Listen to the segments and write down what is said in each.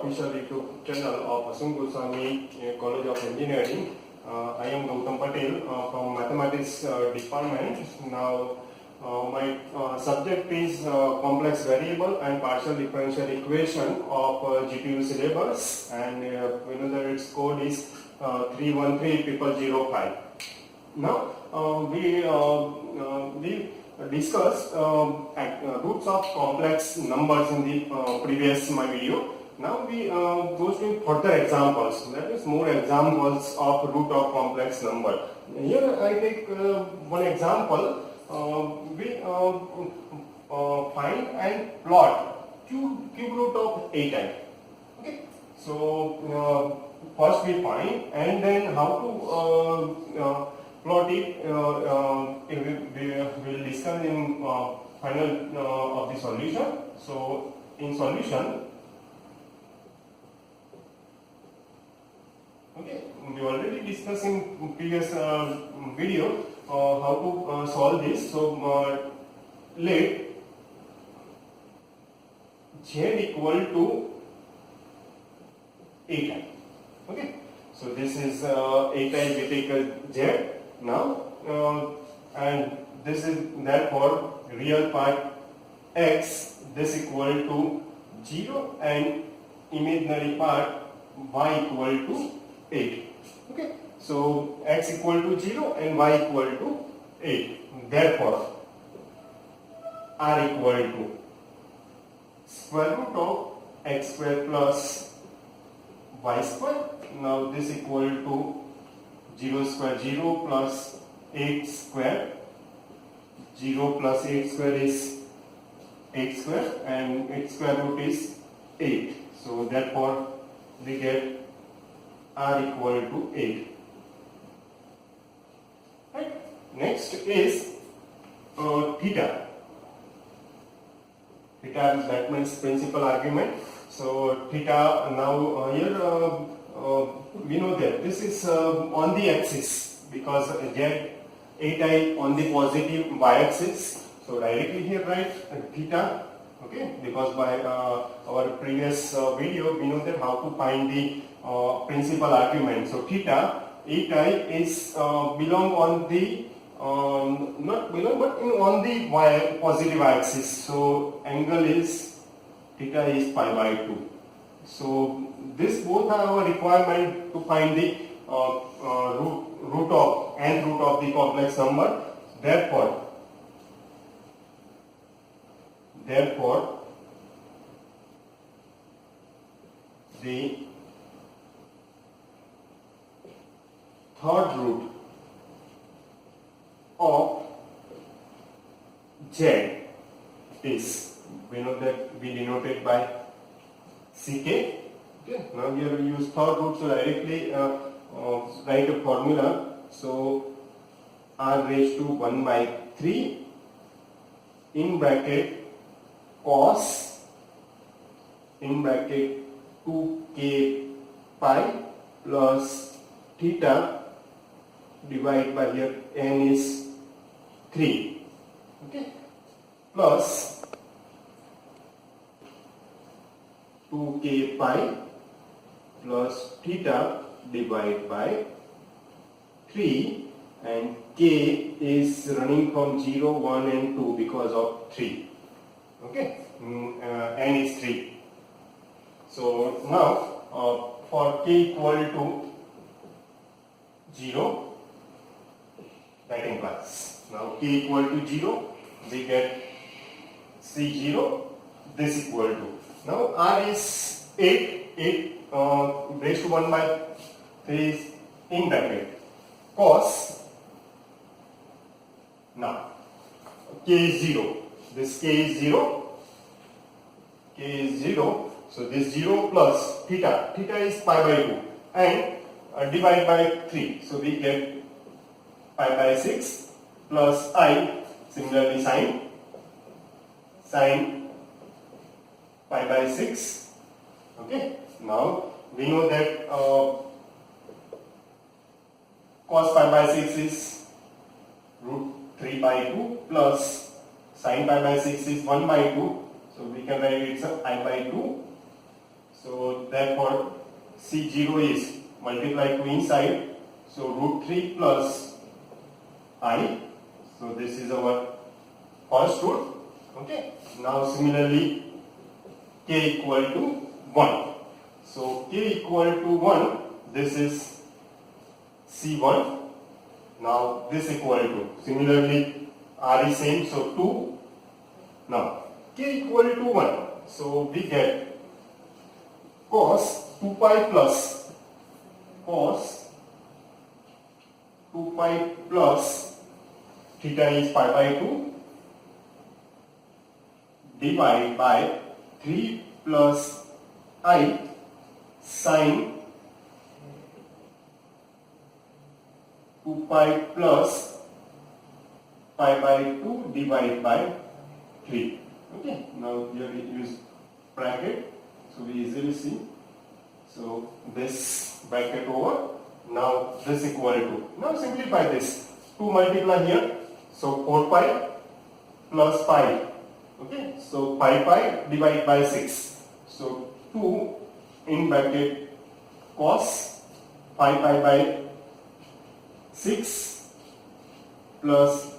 official YouTube channel of Asun Goswami College of Engineering. I am Gautam Patel from Mathematics Department. Now, my subject is complex variable and partial differential equation of GPU syllabus, and we know that its code is 313005. Now, we discussed roots of complex numbers in the previous my video. Now we go to further examples, that is more examples of root of complex number. Here I take one example. We find and plot cube root of 8i. Okay, so first we find and then how to plot it. We will discuss in final of the solution. So in solution, okay, we already discussed in previous video how to solve this. So let z equal to 8i. Okay, so this is 8i, we take as z now, and this is therefore real part x, this equal to 0, and imaginary part y equal to 8. Okay, so x equal to 0 and y equal to 8. Therefore, r equal to square root of x square plus y square. Now this equal to 0 square 0 plus 8 square. 0 plus 8 square is 8 square, and its square root is 8. So therefore we get r equal to 8. Right. Next is theta. Theta, that means principal argument. So theta, now here we know that this is on the axis, because z 8i on the positive y-axis. So directly here write theta. Okay, because by our previous video we know that how to find the principal argument. So theta 8i is belong on the not belong but on the y positive y-axis. So angle is theta is pi by 2. So this both are our requirement to find the root of nth root of the complex number. Therefore the third root of z is, we know that we denote it by ck. Okay. Now here we use third root, so directly write a formula. So r raised to 1 by 3 in bracket cos in bracket 2k pi plus theta divided by here n is 3. Okay, plus 2k pi plus theta divided by 3, and k is running from 0, 1 and 2 because of 3. Okay, n is 3. So now for k equal to 0, that implies now k equal to 0, we get C0, this equal to, now r is 8 raised to 1 by 3 is in bracket cos, now k is 0, this k is 0, so this 0 plus theta is pi by 2 and divide by 3, so we get pi by 6 plus I, similarly sin pi by 6. Okay, now we know that cos pi by 6 is root 3 by 2 plus sin pi by 6 is 1 by 2. So we can write it's a I by 2. So therefore C0 is multiplied to inside, so root 3 plus I. So this is our first root. Okay. Now similarly k equal to 1. So k equal to 1, this is C1. Now this equal to, similarly R is same, so 2. Now k equal to 1, so we get cos 2 pi plus cos 2 pi plus theta is pi by 2 divided by 3 plus I sin 2 pi plus pi by 2 divided by 3. Okay, now here we use bracket, so we easily see. So this bracket over, now this equal to, now simplify this, 2 multiply here, so 4 pi plus pi. Okay, so pi divided by 6. So 2 in bracket cos pi by 6 plus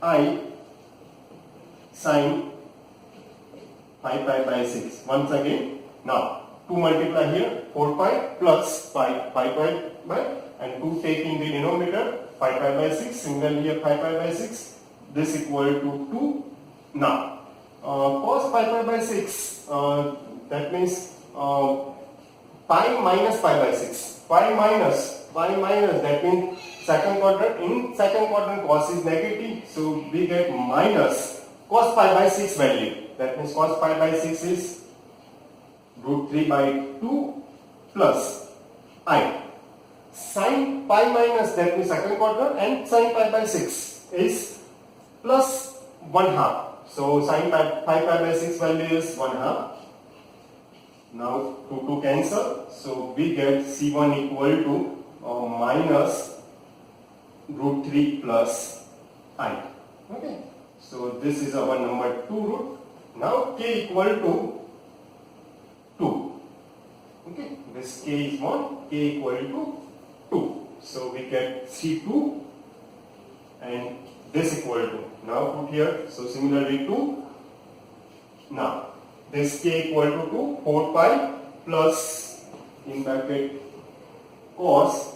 I sin pi by 6. Once again, now 2 multiply here, 4 pi plus pi by, and 2 take in the denominator, pi by 6, similarly here pi by 6, this equal to 2. Now cos pi by 6, that means pi minus pi by 6. Pi minus, that means second quadrant, in second quadrant cos is negative, so we get minus cos pi by 6 value. That means cos pi by 6 is root 3 by 2 plus I. Sin pi minus, that means second quadrant, and sin pi by 6 is plus 1 half. So sin pi by 6 value is 1 half. Now 2 cancel, so we get C1 equal to minus root 3 plus I. Okay, so this is our number 2 root. Now k equal to 2. Okay, this k is 1, k equal to 2. So we get C2 and this equal to, now put here, so similarly 2. Now this k equal to 2, 4 pi plus in bracket cos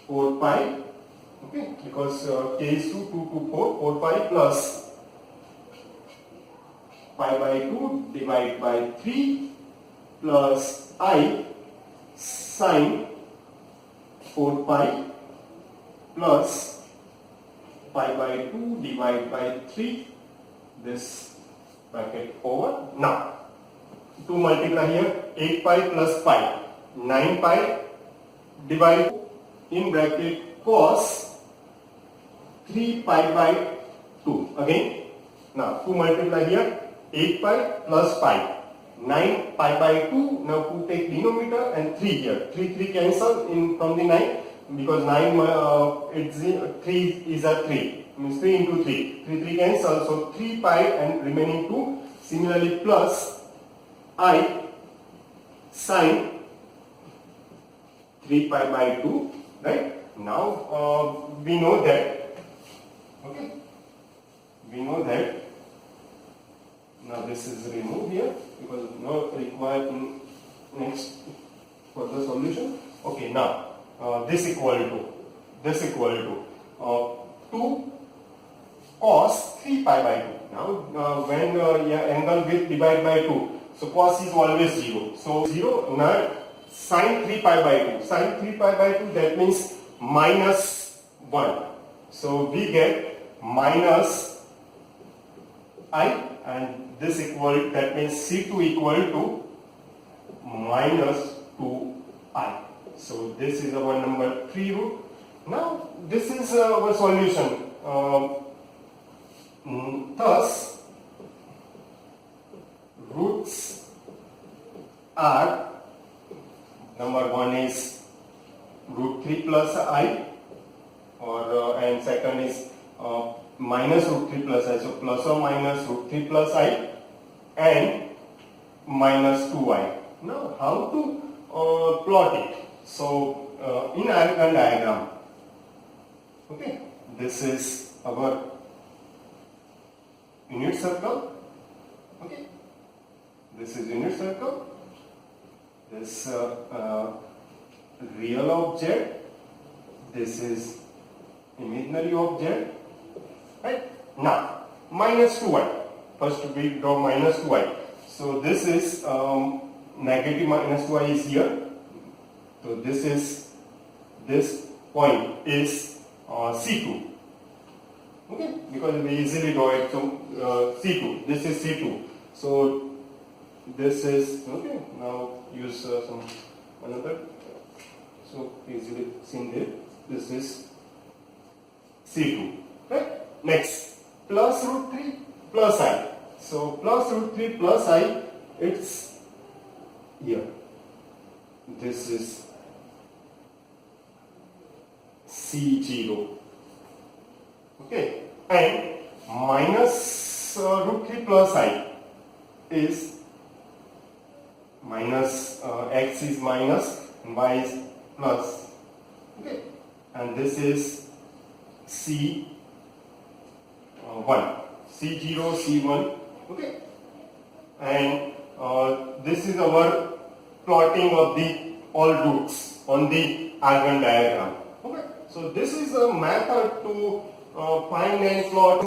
4 pi, okay, because k is 2 to 4 pi plus pi by 2 divided by 3 plus I sin 4 pi plus pi by 2 divided by 3, this bracket over. Now 2 multiply here, 8 pi plus pi, 9 pi divided in bracket cos 3 pi by 2 again. Now 2 multiply here, 8 pi plus pi, 9 pi by 2, now 2 take denominator and 3 here, 3 cancel in from the 9, because 3 is a 3, means 3 into 3 cancel, so 3 pi and remaining 2, similarly plus I sin 3 pi by 2, right? Now we know that, okay, we know that, now this is removed here because not required in next further solution. Okay, now this equal to 2 cos 3 pi by 2. Now when angle width divided by 2, so cos is always 0. So 0, now sin 3 pi by 2. Sin 3 pi by 2, that means minus 1. So we get minus I, and this equal, that means C2 equal to minus 2I. So this is our number 3 root. Now this is our solution. Thus roots are, number 1 is root 3 plus I, or and second is minus root 3 plus I, so plus or minus root 3 plus I, and minus 2y. Now how to plot it? So in Argand diagram, okay, this is our unit circle, okay, this is unit circle, this real object, this is imaginary object, right? Now minus 2y, first we draw minus 2y, so this is negative minus 2y is here, so this point is C2, okay, because we easily draw it. So C2, this is C2, so this is okay. Now use some another, so easily seen there, this is C2, right? Next, plus root 3 plus I, so plus root 3 plus I, it's here, this is C0, okay, and minus root 3 plus I is minus, x is minus and y is plus, okay, and this is C1, C0, C1, okay, and this is our plotting of the all roots on the Argand diagram, okay. So this is a method to find and plot